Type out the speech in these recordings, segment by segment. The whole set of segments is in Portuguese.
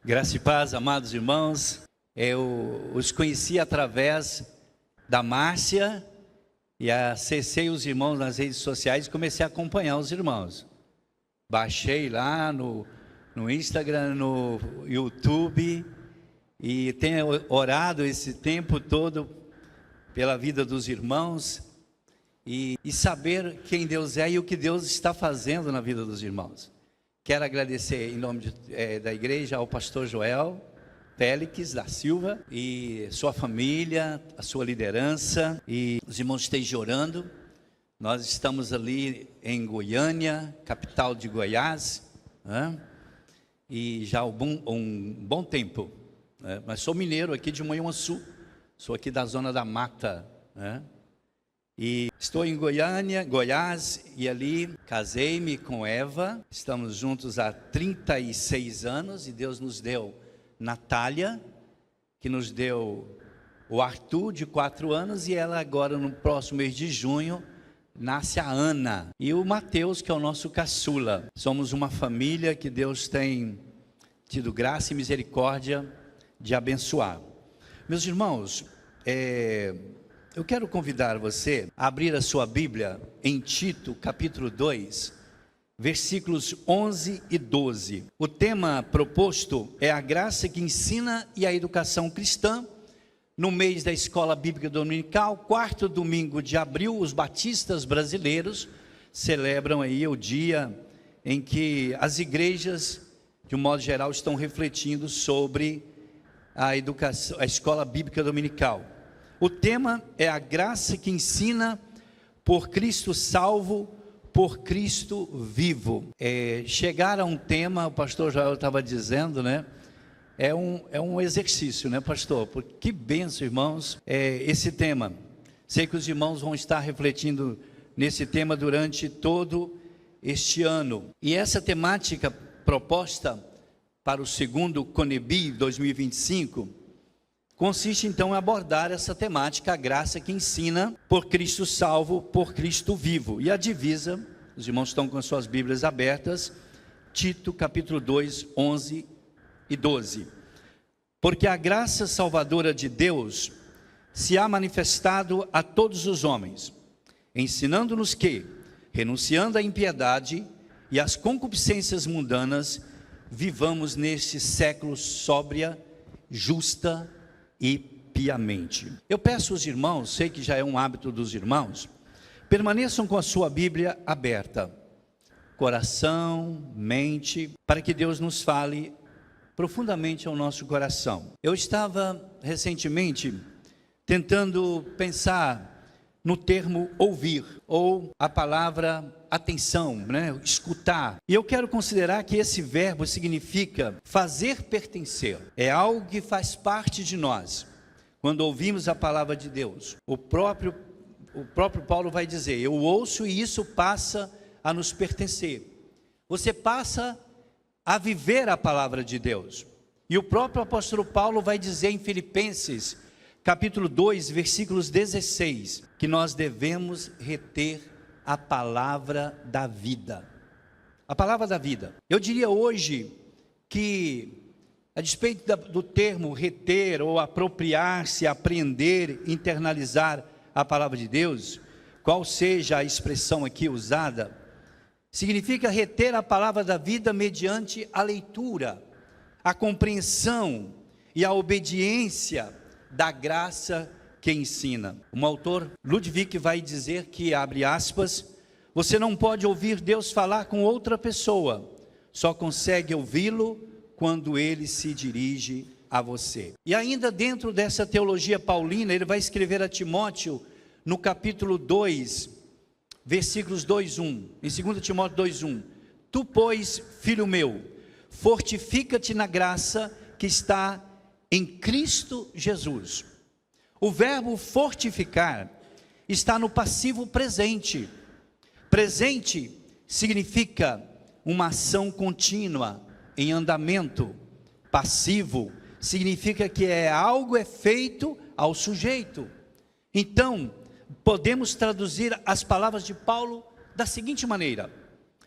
Graça e paz, amados irmãos. Eu os conheci através da Márcia e acessei os irmãos nas redes sociais e comecei a acompanhar os irmãos. Baixei lá no Instagram, no YouTube e tenho orado esse tempo todo pela vida dos irmãos e saber quem Deus é e o que Deus está fazendo na vida dos irmãos. Quero agradecer em nome da igreja ao pastor Joel Félix da Silva e sua família, a sua liderança, e os irmãos estejam orando. Nós estamos ali em Goiânia, capital de Goiás, e já há um bom tempo, mas sou mineiro aqui de Manhuaçu, sou aqui da zona da Mata, e estou em Goiânia, Goiás, e ali casei-me com Eva. Estamos juntos há 36 anos e Deus nos deu Natália, que nos deu o Arthur de 4 anos, e ela agora no próximo mês de junho nasce a Ana, e o Mateus, que é o nosso caçula. Somos uma família que Deus tem tido graça e misericórdia de abençoar. Meus irmãos, eu quero convidar você a abrir a sua Bíblia em Tito, capítulo 2, versículos 11 e 12. O tema proposto é a graça que ensina e a educação cristã. No mês da Escola Bíblica Dominical, 4º domingo de abril, os batistas brasileiros celebram aí o dia em que as igrejas, de um modo geral, estão refletindo sobre a educação, a Escola Bíblica Dominical. O tema é a graça que ensina, por Cristo salvo, por Cristo vivo. Chegar a um tema, o pastor Joel estava dizendo, né? É um exercício, né, pastor? Porque que bênção, irmãos, esse tema. Sei que os irmãos vão estar refletindo nesse tema durante todo este ano. E essa temática proposta para o segundo Conebi 2025, consiste então em abordar essa temática, a graça que ensina, por Cristo salvo, por Cristo vivo. E a divisa, os irmãos estão com as suas Bíblias abertas, Tito capítulo 2, 11 e 12. Porque a graça salvadora de Deus se há manifestado a todos os homens, ensinando-nos que, renunciando à impiedade e às concupiscências mundanas, vivamos neste século sóbria, justa e piamente. Eu peço aos irmãos, sei que já é um hábito dos irmãos, permaneçam com a sua Bíblia aberta, coração, mente, para que Deus nos fale profundamente ao nosso coração. Eu estava recentemente tentando pensar no termo ouvir, ou a palavra atenção, né? Escutar. E eu quero considerar que esse verbo significa fazer pertencer. É algo que faz parte de nós. Quando ouvimos a palavra de Deus, o próprio Paulo vai dizer: eu ouço e isso passa a nos pertencer. Você passa a viver a palavra de Deus. E o próprio apóstolo Paulo vai dizer em Filipenses, capítulo 2, versículos 16, que nós devemos reter a palavra da vida. A palavra da vida. Eu diria hoje que, a despeito do termo reter ou apropriar-se, aprender, internalizar a palavra de Deus, qual seja a expressão aqui usada, significa reter a palavra da vida mediante a leitura, a compreensão e a obediência da graça que ensina. Um autor, Ludwig, vai dizer que, abre aspas, você não pode ouvir Deus falar com outra pessoa, só consegue ouvi-lo quando ele se dirige a você. E ainda dentro dessa teologia paulina, ele vai escrever a Timóteo, no capítulo 2, versículos 2:1, em 2 Timóteo 2:1, tu, pois, filho meu, fortifica-te na graça que está em Cristo Jesus. O verbo fortificar está no passivo presente. Presente significa uma ação contínua, em andamento. Passivo significa que algo é feito ao sujeito. Então, podemos traduzir as palavras de Paulo da seguinte maneira: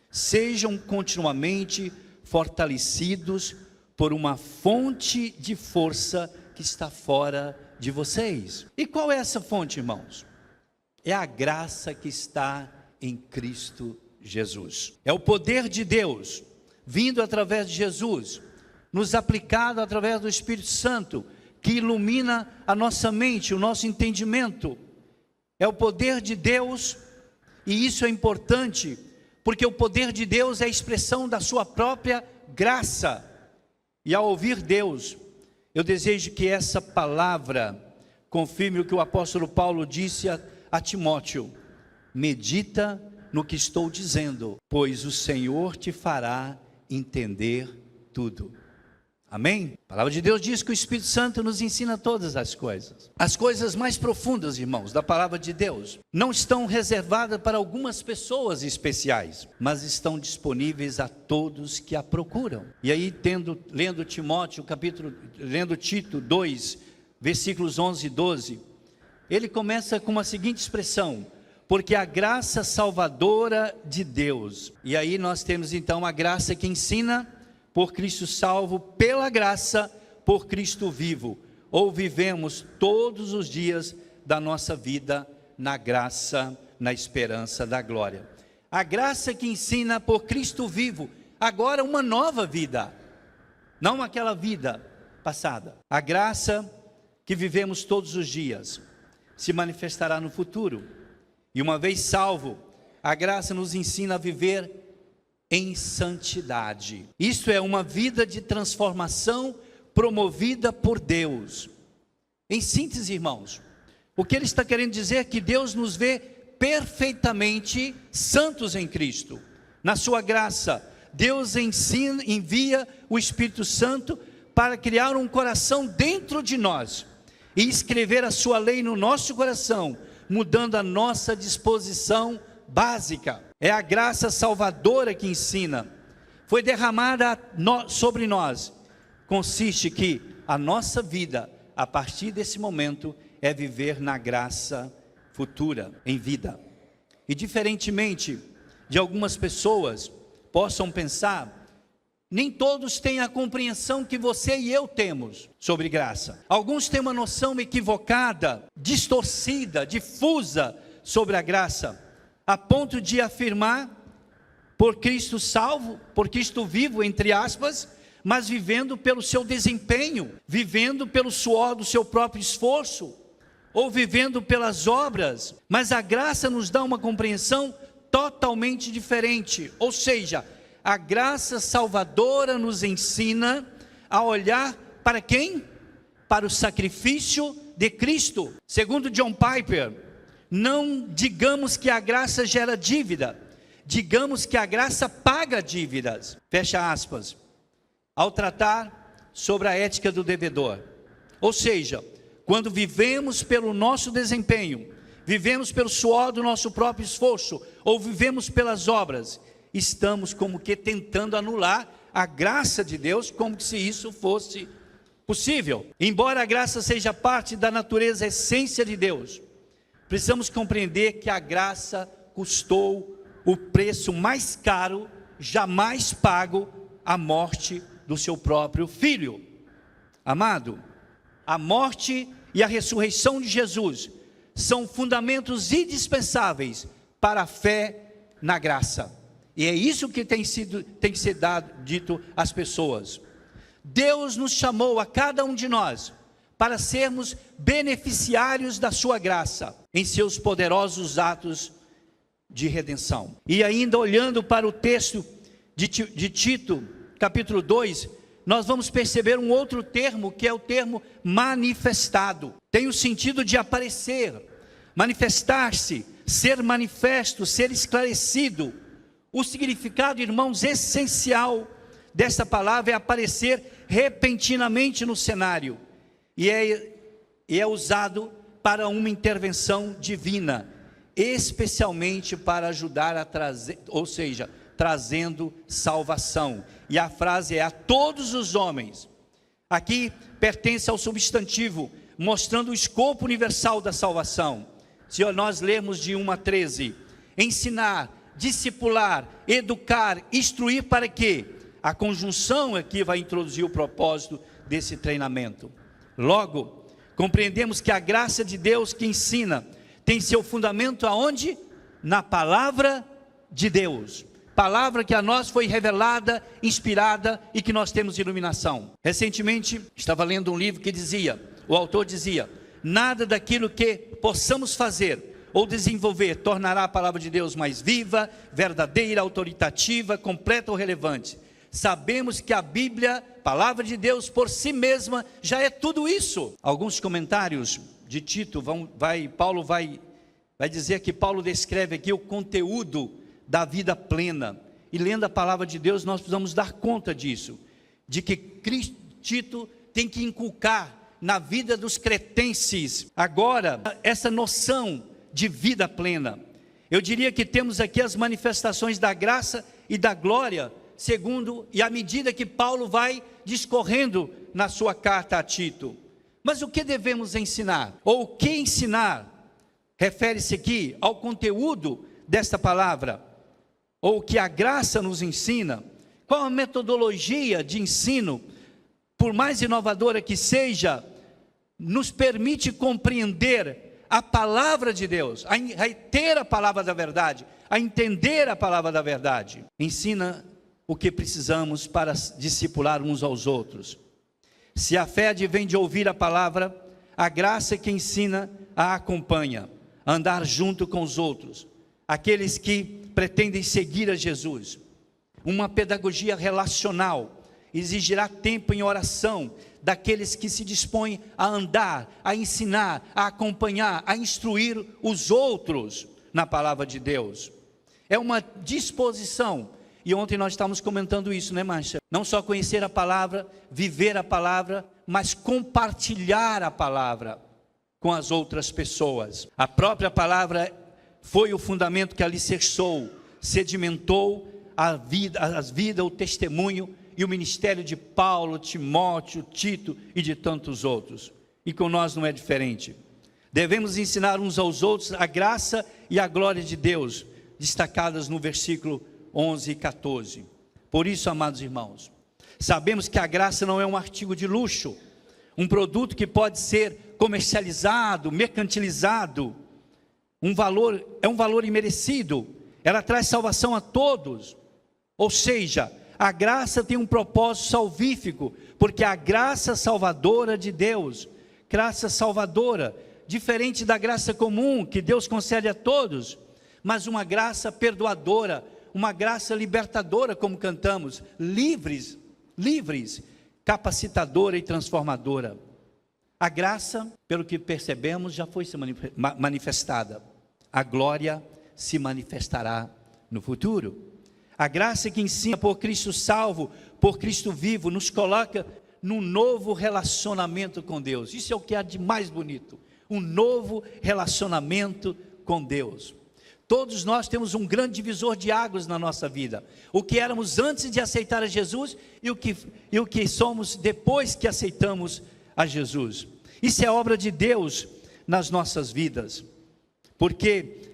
sejam continuamente fortalecidos por uma fonte de força que está fora de vocês. E qual é essa fonte, irmãos? É a graça que está em Cristo Jesus. É o poder de Deus, vindo através de Jesus, nos aplicado através do Espírito Santo, que ilumina a nossa mente, o nosso entendimento. É o poder de Deus, e isso é importante, porque o poder de Deus é a expressão da sua própria graça. E ao ouvir Deus, eu desejo que essa palavra confirme o que o apóstolo Paulo disse a Timóteo: medita no que estou dizendo, pois o Senhor te fará entender tudo. Amém? A palavra de Deus diz que o Espírito Santo nos ensina todas as coisas mais profundas, irmãos, da palavra de Deus, não estão reservadas para algumas pessoas especiais, mas estão disponíveis a todos que a procuram. E aí, lendo Tito 2, versículos 11 e 12, ele começa com a seguinte expressão: porque a graça salvadora de Deus. E aí nós temos então a graça que ensina: por Cristo salvo, pela graça, por Cristo vivo. Ou vivemos todos os dias da nossa vida na graça, na esperança da glória. A graça que ensina por Cristo vivo, agora uma nova vida, não aquela vida passada. A graça que vivemos todos os dias se manifestará no futuro. E uma vez salvo, a graça nos ensina a viver em santidade. Isso é uma vida de transformação promovida por Deus. Em síntese, irmãos, o que ele está querendo dizer é que Deus nos vê perfeitamente santos em Cristo. Na sua graça, Deus envia o Espírito Santo para criar um coração dentro de nós e escrever a sua lei no nosso coração, mudando a nossa disposição básica. É a graça salvadora que ensina, foi derramada sobre nós. Consiste que a nossa vida, a partir desse momento, é viver na graça futura, em vida. E diferentemente de algumas pessoas possam pensar, nem todos têm a compreensão que você e eu temos sobre graça. Alguns têm uma noção equivocada, distorcida, difusa sobre a graça, a ponto de afirmar: por Cristo salvo, por Cristo vivo, entre aspas, mas vivendo pelo seu desempenho, vivendo pelo suor do seu próprio esforço, ou vivendo pelas obras. Mas a graça nos dá uma compreensão totalmente diferente. Ou seja, a graça salvadora nos ensina a olhar para quem? Para o sacrifício de Cristo. Segundo John Piper, não digamos que a graça gera dívida, digamos que a graça paga dívidas. Fecha aspas. Ao tratar sobre a ética do devedor. Ou seja, quando vivemos pelo nosso desempenho, vivemos pelo suor do nosso próprio esforço, ou vivemos pelas obras, estamos como que tentando anular a graça de Deus, como se isso fosse possível. Embora a graça seja parte da natureza, essência de Deus, precisamos compreender que a graça custou o preço mais caro jamais pago, a morte do seu próprio Filho. Amado, a morte e a ressurreição de Jesus são fundamentos indispensáveis para a fé na graça. E é isso que tem que ser dito às pessoas. Deus nos chamou a cada um de nós para sermos beneficiários da sua graça em seus poderosos atos de redenção. E ainda olhando para o texto de Tito, capítulo 2, nós vamos perceber um outro termo, que é o termo manifestado. Tem o sentido de aparecer, manifestar-se, ser manifesto, ser esclarecido. O significado, irmãos, essencial dessa palavra é aparecer repentinamente no cenário. E é usado para uma intervenção divina, especialmente para ajudar a trazer, ou seja, trazendo salvação. E a frase é: a todos os homens. Aqui pertence ao substantivo, mostrando o escopo universal da salvação. Se nós lermos de 1 a 13, ensinar, discipular, educar, instruir para quê? a conjunção aqui vai introduzir o propósito desse treinamento. Logo, compreendemos que a graça de Deus que ensina tem seu fundamento aonde? Na palavra de Deus. Palavra que a nós foi revelada, inspirada e que nós temos iluminação. Recentemente, estava lendo um livro que dizia, o autor dizia, nada daquilo que possamos fazer ou desenvolver tornará a palavra de Deus mais viva, verdadeira, autoritativa, completa ou relevante. Sabemos que a Bíblia, palavra de Deus por si mesma, já é tudo isso. Alguns comentários de Tito, Paulo vai dizer que Paulo descreve aqui o conteúdo da vida plena. E lendo a palavra de Deus, nós precisamos dar conta disso, de que Tito tem que inculcar na vida dos cretenses, agora, essa noção de vida plena. Eu diria que temos aqui as manifestações da graça e da glória, segundo e à medida que Paulo vai discorrendo na sua carta a Tito. Mas o que devemos ensinar? Ou o que ensinar? Refere-se aqui ao conteúdo desta palavra, ou o que a graça nos ensina. Qual a metodologia de ensino, por mais inovadora que seja, nos permite compreender a palavra de Deus, a ter a palavra da verdade, a entender a palavra da verdade. Ensina o que precisamos para discipular uns aos outros. Se a fé advém de ouvir a palavra, a graça que ensina a acompanha, andar junto com os outros, aqueles que pretendem seguir a Jesus. Uma pedagogia relacional exigirá tempo em oração daqueles que se dispõem a andar, a ensinar, a acompanhar, a instruir os outros na palavra de Deus. É uma disposição, e ontem nós estávamos comentando isso, né, Mancha? Não só conhecer a palavra, viver a palavra, mas compartilhar a palavra com as outras pessoas. A própria palavra foi o fundamento que alicerçou, sedimentou a vida, o testemunho e o ministério de Paulo, Timóteo, Tito e de tantos outros. E com nós não é diferente. Devemos ensinar uns aos outros a graça e a glória de Deus, destacadas no versículo 11 e 14. Por isso, amados irmãos, sabemos que a graça não é um artigo de luxo, um produto que pode ser comercializado, mercantilizado. É um valor imerecido. Ela traz salvação a todos. Ou seja, a graça tem um propósito salvífico, porque a graça salvadora de Deus, graça salvadora, diferente da graça comum que Deus concede a todos, mas uma graça perdoadora, uma graça libertadora, como cantamos, livres, capacitadora e transformadora. A graça, pelo que percebemos, já foi manifestada. A glória se manifestará no futuro. A graça que ensina por Cristo salvo, por Cristo vivo, nos coloca num novo relacionamento com Deus. Isso é o que há de mais bonito, um novo relacionamento com Deus. Todos nós temos um grande divisor de águas na nossa vida. O que éramos antes de aceitar a Jesus e o que somos depois que aceitamos a Jesus. Isso é obra de Deus nas nossas vidas. Porque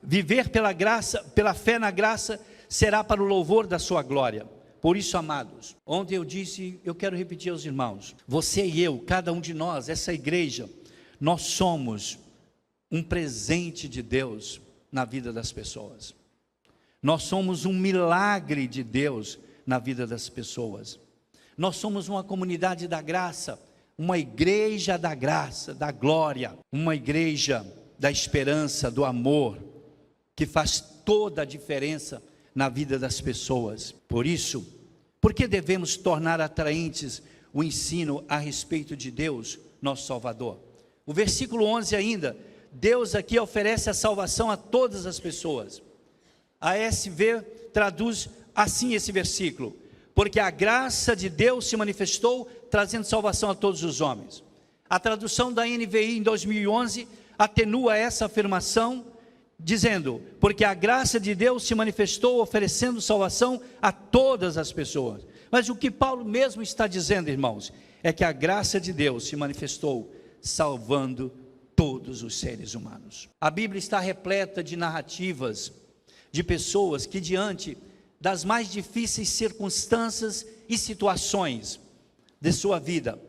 viver pela graça, pela fé na graça, será para o louvor da sua glória. Por isso, amados, ontem eu disse, eu quero repetir aos irmãos, você e eu, cada um de nós, essa igreja, nós somos um presente de Deus na vida das pessoas. Nós somos um milagre de Deus na vida das pessoas. Nós somos uma comunidade da graça, uma igreja da graça, da glória, uma igreja da esperança, do amor, que faz toda a diferença na vida das pessoas. Por isso, por que devemos tornar atraentes o ensino a respeito de Deus, nosso Salvador? O versículo 11 ainda, Deus aqui oferece a salvação a todas as pessoas. A SV traduz assim esse versículo: porque a graça de Deus se manifestou, trazendo salvação a todos os homens. A tradução da NVI em 2011 atenua essa afirmação, dizendo, porque a graça de Deus se manifestou, oferecendo salvação a todas as pessoas. Mas o que Paulo mesmo está dizendo, irmãos, é que a graça de Deus se manifestou, salvando todos os seres humanos. A Bíblia está repleta de narrativas, de pessoas que diante das mais difíceis circunstâncias e situações de sua vida,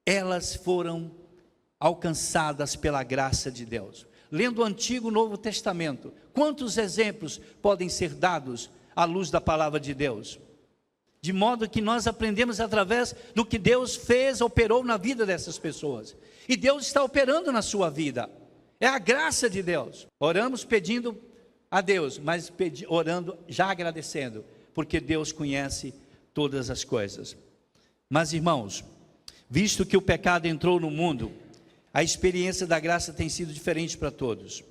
elas foram alcançadas pela graça de Deus. Lendo o Antigo e Novo Testamento, quantos exemplos podem ser dados à luz da palavra de Deus? De modo que nós aprendemos através do que Deus fez, operou na vida dessas pessoas. E Deus está operando na sua vida. É a graça de Deus. Oramos pedindo a Deus, mas orando já agradecendo, porque Deus conhece todas as coisas. Mas irmãos, visto que o pecado entrou no mundo, a experiência da graça tem sido diferente para todos.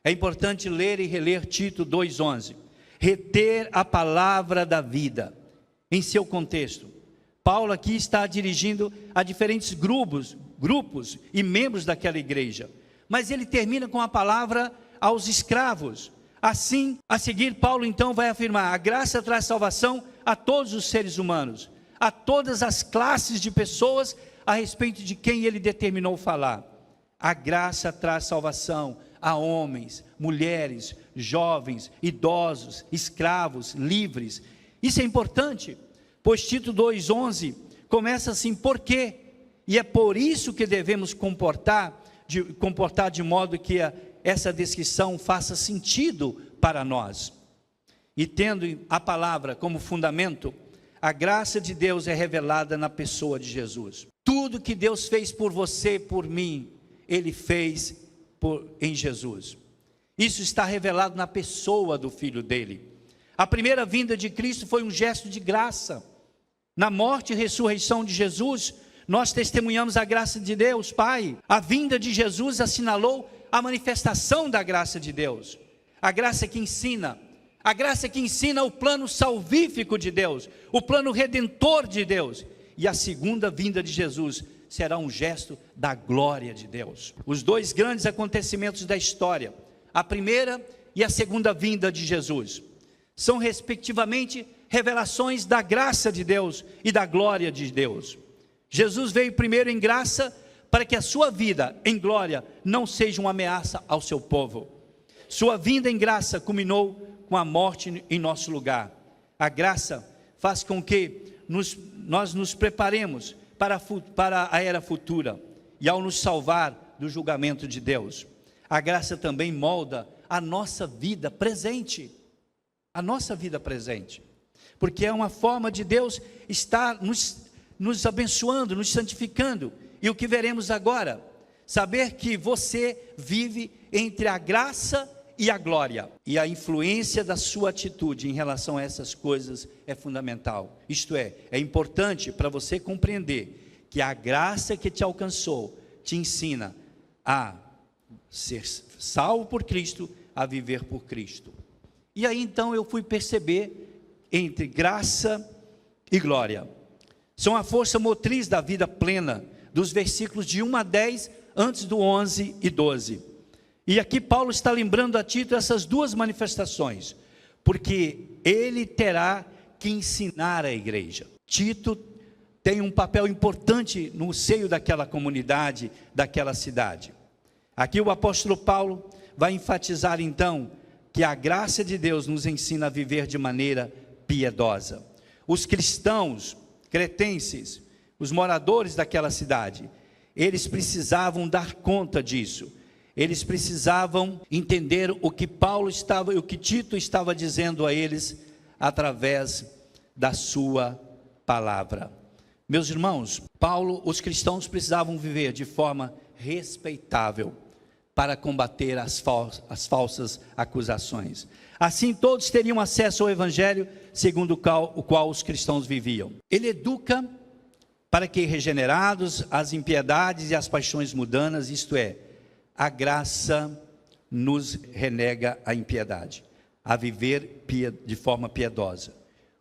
É importante ler e reler Tito 2:11. Reter a palavra da vida em seu contexto. Paulo aqui está dirigindo a diferentes grupos e membros daquela igreja. Mas ele termina com a palavra aos escravos. Assim, a seguir, Paulo então vai afirmar: a graça traz salvação a todos os seres humanos, a todas as classes de pessoas a respeito de quem ele determinou falar. A graça traz salvação a homens, mulheres, jovens, idosos, escravos, livres. Isso é importante, pois Tito 2:11 começa assim: por quê? E é por isso que devemos comportar de modo que essa descrição faça sentido para nós. E tendo a palavra como fundamento, a graça de Deus é revelada na pessoa de Jesus. Tudo que Deus fez por você, por mim, Ele fez em Jesus. Isso está revelado na pessoa do Filho dele. A primeira vinda de Cristo foi um gesto de graça. Na morte e ressurreição de Jesus, nós testemunhamos a graça de Deus, Pai. A vinda de Jesus assinalou a manifestação da graça de Deus. A graça que ensina o plano salvífico de Deus, o plano redentor de Deus. E a segunda vinda de Jesus será um gesto da glória de Deus. Os dois grandes acontecimentos da história, a primeira e a segunda vinda de Jesus, são respectivamente revelações da graça de Deus e da glória de Deus. Jesus veio primeiro em graça para que a sua vida em glória não seja uma ameaça ao seu povo. Sua vinda em graça culminou com a morte em nosso lugar. A graça faz com que nós nos preparemos para a era futura e ao nos salvar do julgamento de Deus. A graça também molda a nossa vida presente. A nossa vida presente. Porque é uma forma de Deus estar nos abençoando, nos santificando. E o que veremos agora? Saber que você vive entre a graça e a glória. E a influência da sua atitude em relação a essas coisas é fundamental. Isto é importante para você compreender que a graça que te alcançou te ensina a ser salvo por Cristo, a viver por Cristo. E aí então eu fui perceber entre graça e glória. São a força motriz da vida plena, dos versículos de 1 a 10, antes do 11 e 12. E aqui Paulo está lembrando a Tito essas duas manifestações, porque ele terá que ensinar a igreja. Tito tem um papel importante no seio daquela comunidade, daquela cidade. Aqui o apóstolo Paulo vai enfatizar então que a graça de Deus nos ensina a viver de maneira piedosa. Os cristãos, cretenses, os moradores daquela cidade, eles precisavam dar conta disso. Eles precisavam entender o que o que Tito estava dizendo a eles através da sua palavra. Meus irmãos, os cristãos precisavam viver de forma respeitável para combater as falsas acusações. Assim todos teriam acesso ao evangelho segundo o qual os cristãos viviam. Ele educa para que regenerados as impiedades e as paixões mundanas, isto é, a graça nos renega a impiedade, a viver de forma piedosa.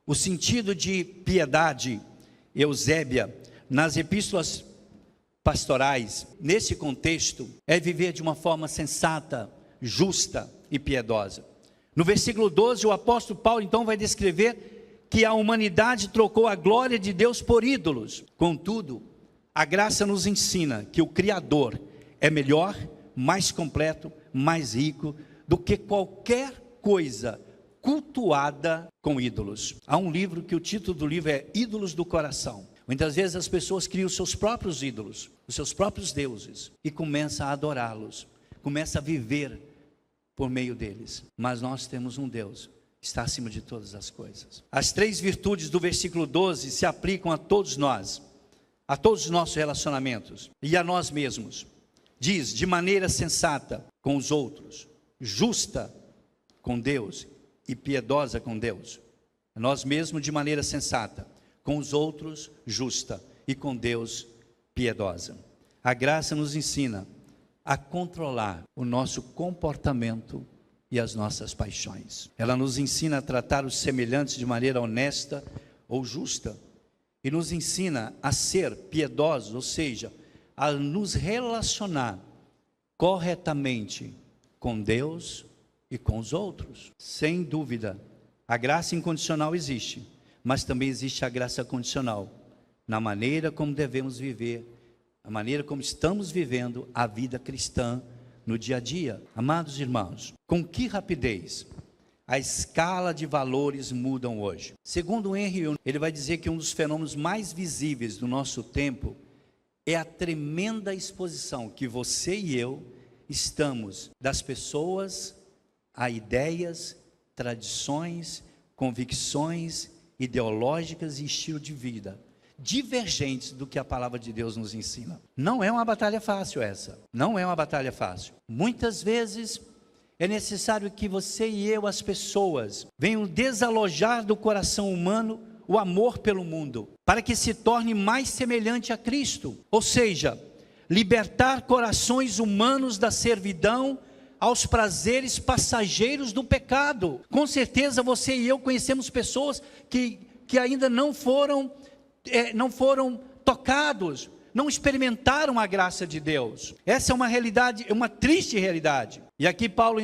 O sentido de piedade, Eusébia, nas epístolas pastorais, nesse contexto, é viver de uma forma sensata, justa e piedosa. No versículo 12, o apóstolo Paulo então vai descrever que a humanidade trocou a glória de Deus por ídolos. Contudo, a graça nos ensina que o Criador é melhor, mais completo, mais rico do que qualquer coisa cultuada com ídolos. Há um livro que o título do livro é Ídolos do Coração. Muitas vezes as pessoas criam os seus próprios ídolos, os seus próprios deuses, e começam a adorá-los, começam a viver por meio deles. Mas nós temos um Deus que está acima de todas as coisas. As 3 virtudes do versículo 12 se aplicam a todos nós, a todos os nossos relacionamentos e a nós mesmos. Diz: de maneira sensata com os outros, justa com Deus e piedosa com Deus. Nós mesmos de maneira sensata, com os outros justa e com Deus piedosa. A graça nos ensina a controlar o nosso comportamento e as nossas paixões. Ela nos ensina a tratar os semelhantes de maneira honesta ou justa, e nos ensina a ser piedosos, ou seja, a nos relacionar corretamente com Deus e com os outros. Sem dúvida, a graça incondicional existe, mas também existe a graça condicional, na maneira como devemos viver, a maneira como estamos vivendo a vida cristã no dia a dia. Amados irmãos, com que rapidez a escala de valores mudam hoje. Segundo Henry Young, ele vai dizer que um dos fenômenos mais visíveis do nosso tempo é a tremenda exposição que você e eu estamos das pessoas a ideias, tradições, convicções ideológicas e estilo de vida divergentes do que a palavra de Deus nos ensina. Não é uma batalha fácil essa, não é uma batalha fácil. Muitas vezes é necessário que você e eu, as pessoas, venham desalojar do coração humano o amor pelo mundo, para que se torne mais semelhante a Cristo, ou seja, libertar corações humanos da servidão aos prazeres passageiros do pecado. Com certeza você e eu conhecemos pessoas que ainda não foram tocados, não experimentaram a graça de Deus. Essa é uma realidade, é uma triste realidade. E aqui Paulo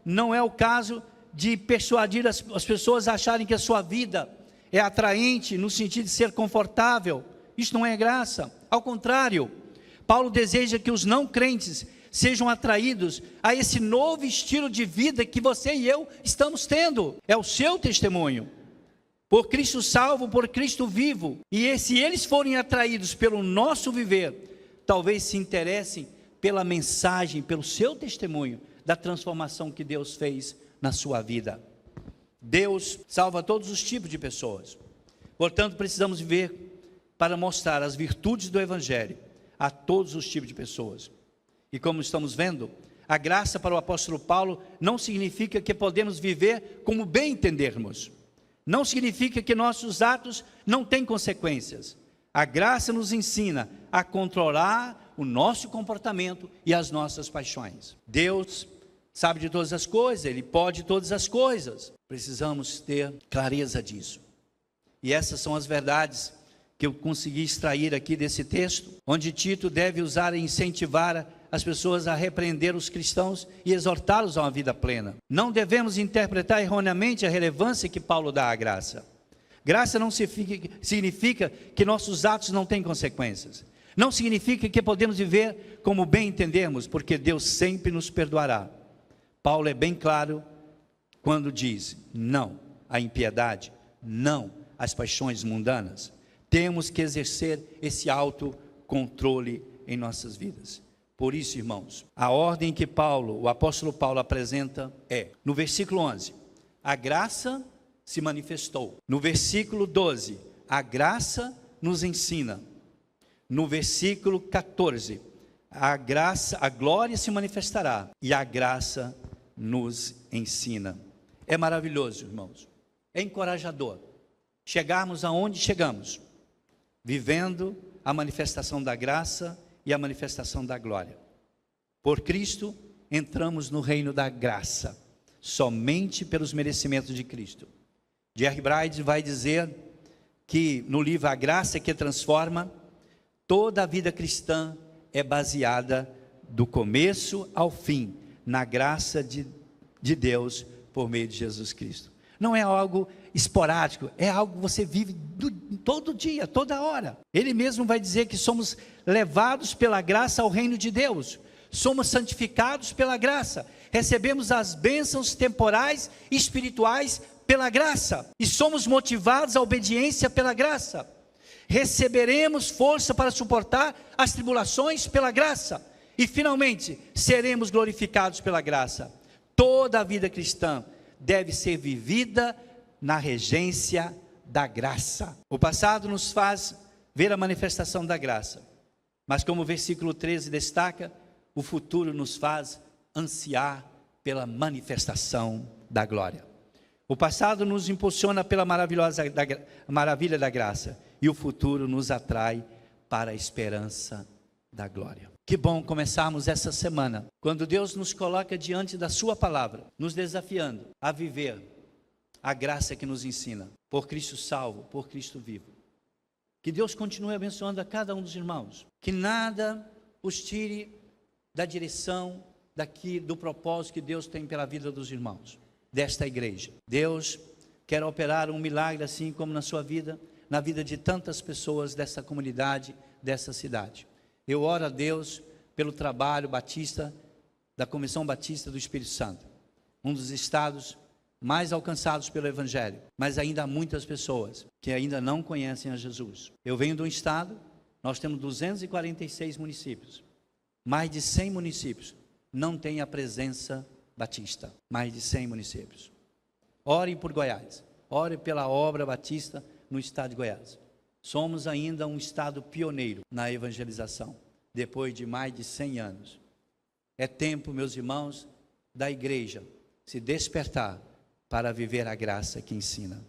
não é o caso de persuadir as pessoas a acharem que a sua vida é atraente no sentido de ser confortável. Isso não é graça. Ao contrário, Paulo deseja que os não crentes sejam atraídos a esse novo estilo de vida que você e eu estamos tendo. É o seu testemunho. Por Cristo salvo, por Cristo vivo. E se eles forem atraídos pelo nosso viver, talvez se interessem pela mensagem, pelo seu testemunho, da transformação que Deus fez na sua vida. Deus salva todos os tipos de pessoas. Portanto, precisamos viver para mostrar as virtudes do Evangelho a todos os tipos de pessoas. E como estamos vendo, a graça para o apóstolo Paulo não significa que podemos viver como bem entendermos. Não significa que nossos atos não têm consequências. A graça nos ensina a controlar o nosso comportamento e as nossas paixões. Deus sabe de todas as coisas, Ele pode todas as coisas. Precisamos ter clareza disso. E essas são as verdades que eu consegui extrair aqui desse texto, onde Tito deve usar e incentivar as pessoas a repreender os cristãos e exortá-los a uma vida plena. Não devemos interpretar erroneamente a relevância que Paulo dá à graça. Graça não significa que nossos atos não têm consequências. Não significa que podemos viver como bem entendermos, porque Deus sempre nos perdoará. Paulo é bem claro quando diz não à impiedade, não às paixões mundanas. Temos que exercer esse autocontrole em nossas vidas. Por isso, irmãos, a ordem que o apóstolo Paulo apresenta é, no versículo 11, a graça se manifestou. No versículo 12, a graça nos ensina. No versículo 14, a glória se manifestará e a graça nos ensina. É maravilhoso, irmãos. É encorajador chegarmos aonde chegamos, vivendo a manifestação da graça e a manifestação da glória. Por Cristo, entramos no reino da graça, somente pelos merecimentos de Cristo. Jerry Bridges vai dizer que no livro A Graça que Transforma, toda a vida cristã é baseada do começo ao fim, na graça de Deus por meio de Jesus Cristo. Não é algo esporádico, é algo que você vive todo dia, toda hora. Ele mesmo vai dizer que somos levados pela graça ao reino de Deus, somos santificados pela graça, recebemos as bênçãos temporais e espirituais pela graça, e somos motivados à obediência pela graça. Receberemos força para suportar as tribulações pela graça, e finalmente seremos glorificados pela graça. Toda a vida cristã deve ser vivida na regência da graça. O passado nos faz ver a manifestação da graça, mas como o versículo 13 destaca, o futuro nos faz ansiar pela manifestação da glória. O passado nos impulsiona pela maravilha da graça, e o futuro nos atrai para a esperança da glória. Que bom começarmos essa semana, quando Deus nos coloca diante da sua palavra, nos desafiando a viver a graça que nos ensina, por Cristo salvo, por Cristo vivo. Que Deus continue abençoando a cada um dos irmãos, que nada os tire da direção, do propósito que Deus tem pela vida dos irmãos, desta igreja. Deus quer operar um milagre assim como na sua vida, na vida de tantas pessoas dessa comunidade, dessa cidade. Eu oro a Deus pelo trabalho batista, da Comissão Batista do Espírito Santo, um dos estados mais alcançados pelo Evangelho, mas ainda há muitas pessoas que ainda não conhecem a Jesus. Eu venho de um estado, nós temos 246 municípios, mais de 100 municípios não têm a presença batista, mais de 100 municípios. Orem por Goiás, orem pela obra batista no estado de Goiás. Somos ainda um estado pioneiro na evangelização, depois de mais de 100 anos. É tempo, meus irmãos, da igreja se despertar para viver a graça que ensina.